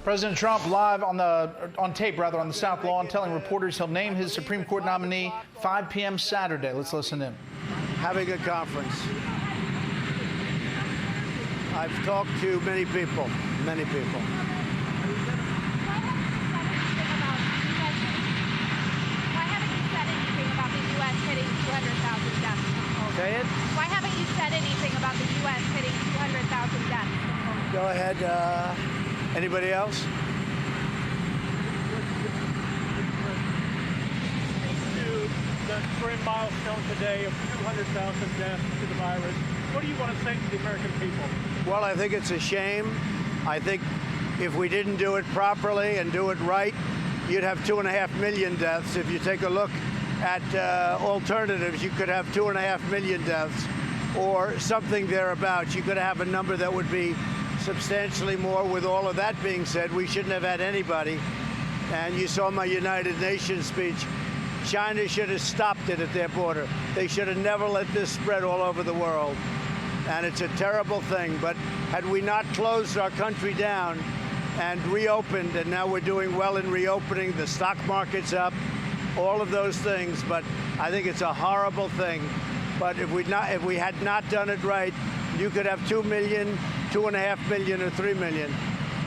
President Trump live on tape on the South Lawn, telling reporters he'll name his Supreme Court nominee 5 p.m. Saturday. Let's listen in. Having a conference. I've talked to many people, many people. Why haven't you said anything about the U.S. hitting 200,000 deaths? Say it? Why haven't you said anything about the U.S. hitting 200,000 deaths? Go ahead. Anybody else? The grim milestone today of 200,000 deaths to the virus. What do you want to say to the American people? Well, I think it's a shame. I think if we didn't do it properly and do it right, you'd have 2.5 million deaths. If you take a look at alternatives, you could have 2.5 million deaths or something thereabouts. You could have a number that would be substantially more. With all of that being said, we shouldn't have had anybody. And you saw my United Nations speech. China should have stopped it at their border. They should have never let this spread all over the world. And it's a terrible thing. But had we not closed our country down and reopened, and now we're doing well in reopening, the stock market's up, all of those things. But I think it's a horrible thing. But if we had not done it right, you could have 2 million, 2.5 million, or 3 million.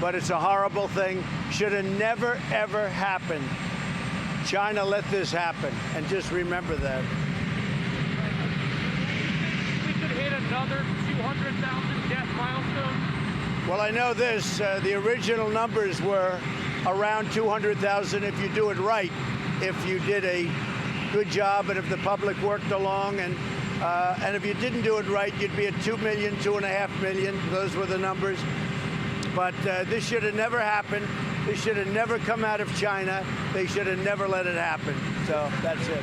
But it's a horrible thing. Should have never, ever happened. China let this happen, and just remember that. We could hit another 200,000 death milestone. Well, I know this. The original numbers were around 200,000 if you do it right, if you did a good job, and if the public worked along, and if you didn't do it right, you'd be at 2 million, 2.5 million. Those were the numbers. But this should have never happened. This should have never come out of China. They should have never let it happen. So that's it.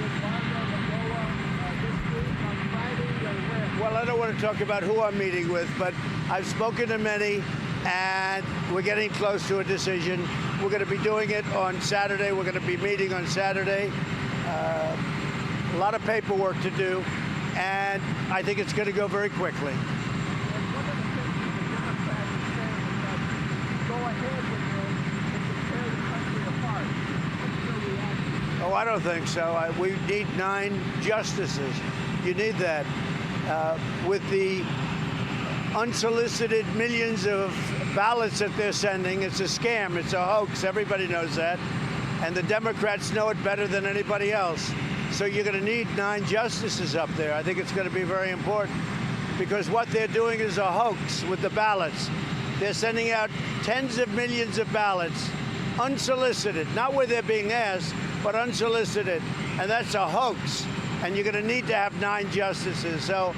Well, I don't want to talk about who I'm meeting with, but I've spoken to many, and we're getting close to a decision. We're going to be doing it on Saturday. We're going to be meeting on Saturday. A lot of paperwork to do, and I think it's going to go very quickly. Oh, I don't think so. We need 9 justices. You need that. With the unsolicited millions of ballots that they're sending, it's a scam. It's a hoax. Everybody knows that. And the Democrats know it better than anybody else. So you're going to need 9 justices up there. I think it's going to be very important, because what they're doing is a hoax with the ballots. They're sending out tens of millions of ballots, unsolicited, not where they're being asked, but unsolicited, and that's a hoax. And you're going to need to have 9 justices. So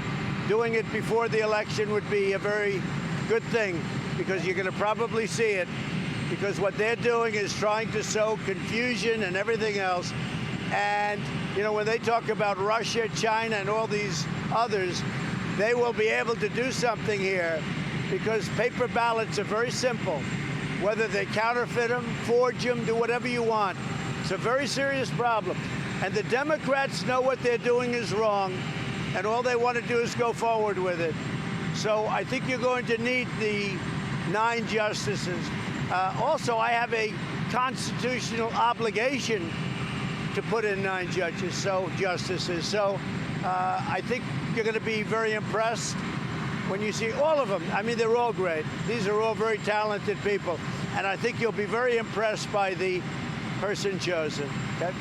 doing it before the election would be a very good thing, because you're going to probably see it, because what they're doing is trying to sow confusion and everything else. And, you know, when they talk about Russia, China, and all these others, they will be able to do something here, because paper ballots are very simple. Whether they counterfeit them, forge them, do whatever you want. It's a very serious problem. And the Democrats know what they're doing is wrong, and all they want to do is go forward with it. So I think you're going to need the 9 justices. Also, I have a constitutional obligation to put in 9 justices. So I think you're going to be very impressed when you see all of them. I mean, they're all great. These are all very talented people. And I think you'll be very impressed by the person chosen. Okay?